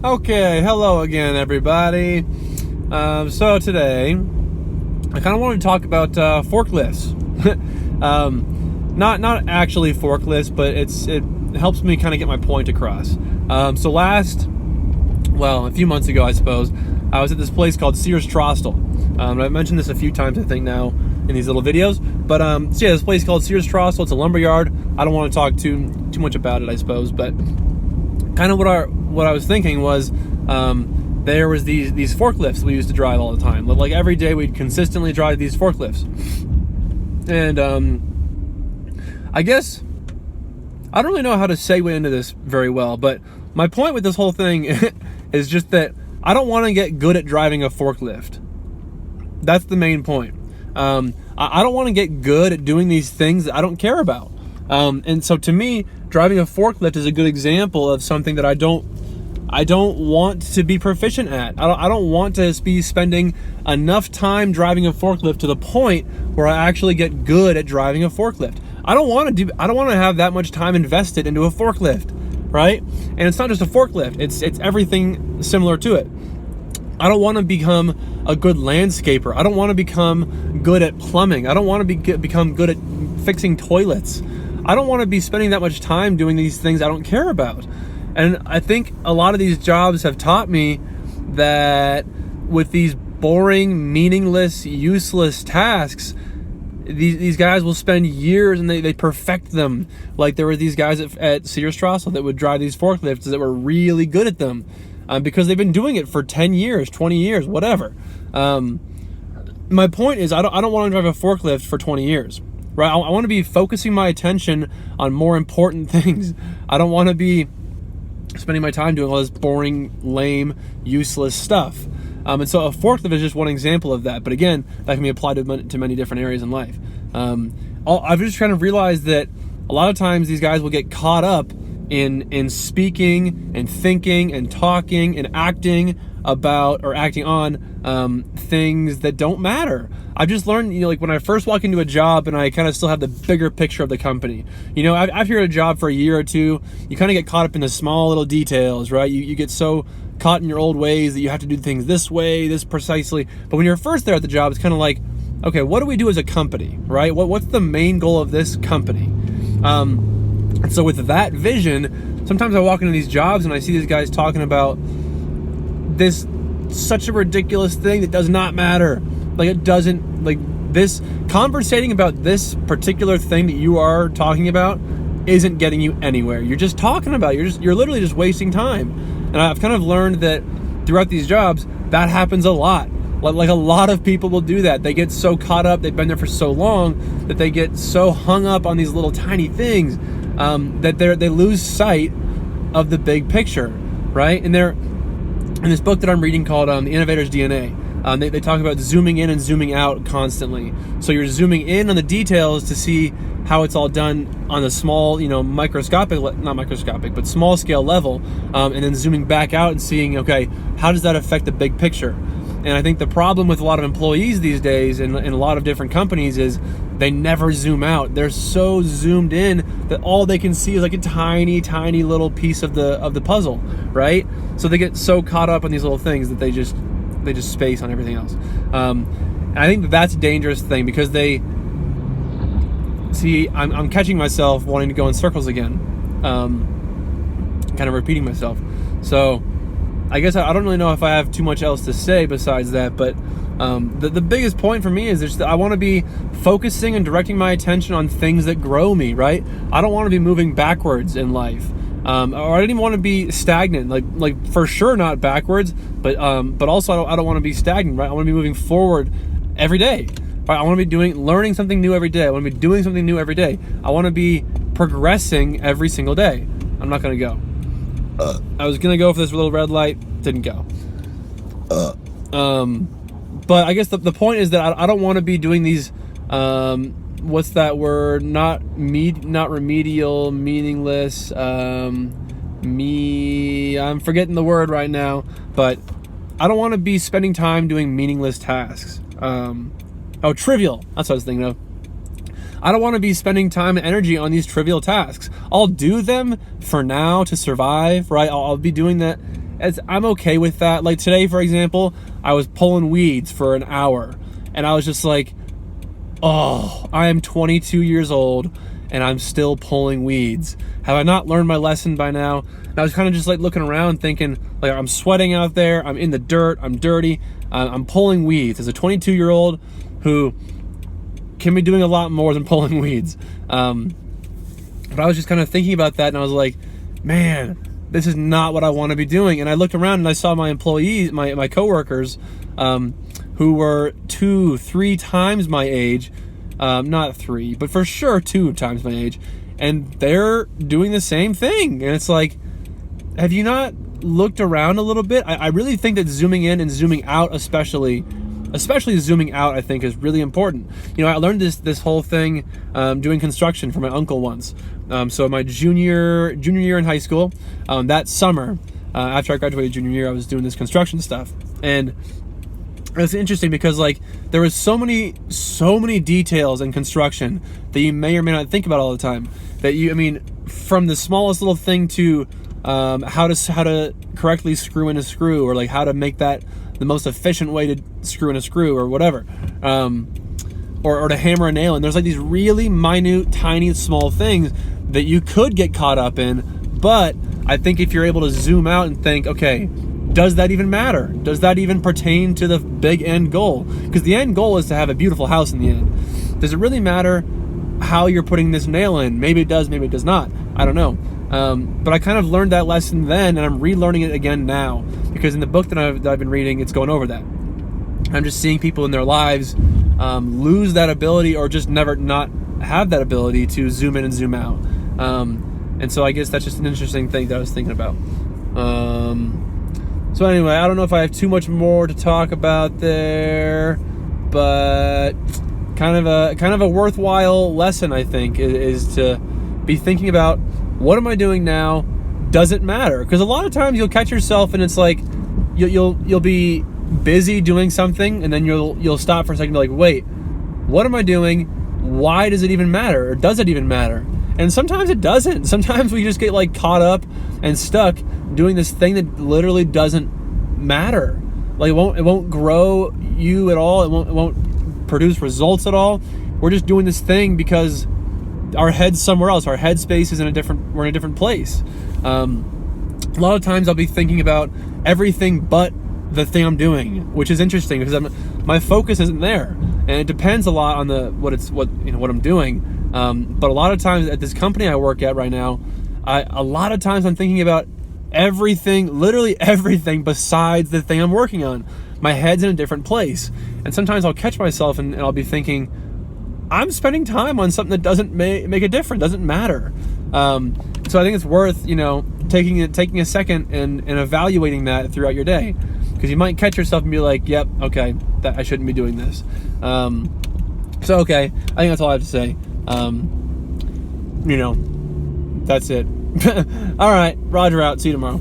Okay, hello again, everybody. So today, I kind of wanted to talk about forklifts. Not actually forklifts, but it helps me kind of get my point across. A few months ago, I suppose, I was at this place called Sears Trostel. I've mentioned this a few times, I think, now in these little videos. But this place called Sears Trostel. It's a lumber yard. I don't want to talk too much about it, I suppose, but kind of what I was thinking was there was these forklifts we used to drive all the time. Like every day we'd consistently drive these forklifts. And I guess I don't really know how to segue into this very well, but my point with this whole thing is just that I don't want to get good at driving a forklift. That's the main point. I don't want to get good at doing these things that I don't care about. And so to me, driving a forklift is a good example of something that I don't want to be proficient at. I don't want to be spending enough time driving a forklift to the point where I actually get good at driving a forklift. I don't want to have that much time invested into a forklift, right? And it's not just a forklift. It's everything similar to it. I don't want to become a good landscaper. I don't want to become good at plumbing. I don't want to become good at fixing toilets. I don't want to be spending that much time doing these things I don't care about. And I think a lot of these jobs have taught me that with these boring, meaningless, useless tasks, these guys will spend years and they perfect them. Like there were these guys at Sears Trostel that would drive these forklifts that were really good at them because they've been doing it for 10 years, 20 years, whatever. My point is I don't want to drive a forklift for 20 years. Right? I want to be focusing my attention on more important things. I don't want to be spending my time doing all this boring, lame, useless stuff. And so a forklift is just one example of that. But again, that can be applied to many different areas in life. I've just kind of realized that a lot of times these guys will get caught up in speaking and thinking and talking and acting about or acting on things that don't matter. I've just learned, like when I first walk into a job and I kind of still have the bigger picture of the company. I've here at a job for a year or two, you kind of get caught up in the small little details, right? You get so caught in your old ways that you have to do things this way, this precisely. But when you're first there at the job, it's kind of like, okay, what do we do as a company, right? What's the main goal of this company? And so with that vision, sometimes I walk into these jobs and I see these guys talking about this such a ridiculous thing that does not matter. This conversating about this particular thing that you are talking about isn't getting you anywhere. You're just talking about it. You're literally just wasting time. And I've kind of learned that throughout these jobs, that happens a lot. Like a lot of people will do that. They get so caught up, they've been there for so long that they get so hung up on these little tiny things that they lose sight of the big picture, right? And in this book that I'm reading called The Innovator's DNA, they talk about zooming in and zooming out constantly. So you're zooming in on the details to see how it's all done on a small, not microscopic, but small scale level, and then zooming back out and seeing, okay, how does that affect the big picture? And I think the problem with a lot of employees these days in a lot of different companies is they never zoom out. They're so zoomed in that all they can see is like a tiny, tiny little piece of the puzzle, right? So they get so caught up on these little things that they just space on everything else. And I think that's a dangerous thing because I'm catching myself wanting to go in circles again, kind of repeating myself. So I guess I don't really know if I have too much else to say besides that, but the biggest point for me is just that I want to be focusing and directing my attention on things that grow me, right? I don't want to be moving backwards in life. Or I didn't even want to be stagnant, like for sure not backwards, but also I don't want to be stagnant, right? I want to be moving forward every day. Right? I want to be learning something new every day. I want to be doing something new every day. I want to be progressing every single day. I'm not going to go. I was going to go for this little red light, didn't go. But I guess the point is that I don't want to be doing these, what's that word? Not remedial, meaningless, I'm forgetting the word right now, but I don't want to be spending time doing meaningless tasks. Trivial. That's what I was thinking of. I don't want to be spending time and energy on these trivial tasks. I'll do them for now to survive, right? I'll be doing that I'm okay with that. Like today, for example, I was pulling weeds for an hour, and I was just like, oh, I am 22 years old and I'm still pulling weeds. Have I not learned my lesson by now? And I was kind of just like looking around thinking, like, I'm sweating out there, I'm in the dirt, I'm dirty, I'm pulling weeds as a 22-year-old who can be doing a lot more than pulling weeds. But I was just kind of thinking about that, and I was like, man, this is not what I want to be doing. And I looked around and I saw my employees, my coworkers, who were 2-3 times my age, not 3, but for sure 2 times my age, and they're doing the same thing. And it's like, have you not looked around a little bit? I really think that zooming in and zooming out, especially zooming out, I think is really important. You know, I learned this whole thing doing construction from my uncle once. So my junior year in high school, that summer, after I graduated junior year, I was doing this construction stuff, and it's interesting because like there was so many details in construction that you may or may not think about all the time. That from the smallest little thing to how to correctly screw in a screw, or like how to make that the most efficient way to screw in a screw, or whatever, or to hammer a nail in. There's like these really minute, tiny, small things that you could get caught up in, but I think if you're able to zoom out and think, okay, does that even matter? Does that even pertain to the big end goal? Because the end goal is to have a beautiful house in the end. Does it really matter how you're putting this nail in? Maybe it does, maybe it does not. I don't know. But I kind of learned that lesson then, and I'm relearning it again now, because in the book that I've been reading, it's going over that. I'm just seeing people in their lives lose that ability, or just never not have that ability to zoom in and zoom out. And so I guess that's just an interesting thing that I was thinking about. So anyway, I don't know if I have too much more to talk about there, but kind of a worthwhile lesson, I think, is to be thinking about, what am I doing now? Does it matter? Because a lot of times you'll catch yourself and it's like you'll be busy doing something, and then you'll stop for a second and be like, wait, what am I doing? Why does it even matter? Or does it even matter? And sometimes it doesn't. Sometimes we just get like caught up and stuck doing this thing that literally doesn't matter. Like it won't grow you at all. It won't produce results at all. We're just doing this thing because our head's somewhere else. Our headspace is we're in a different place. A lot of times I'll be thinking about everything but the thing I'm doing, which is interesting because my focus isn't there, and it depends a lot on what I'm doing. But a lot of times at this company I work at right now, a lot of times I'm thinking about everything, literally everything besides the thing I'm working on. My head's in a different place, and sometimes I'll catch myself and I'll be thinking, I'm spending time on something that doesn't make a difference, doesn't matter. So I think it's worth taking a second and evaluating that throughout your day, because you might catch yourself and be like, yep, okay, I shouldn't be doing this. So okay, I think that's all I have to say. That's it. All right, Roger out. See you tomorrow.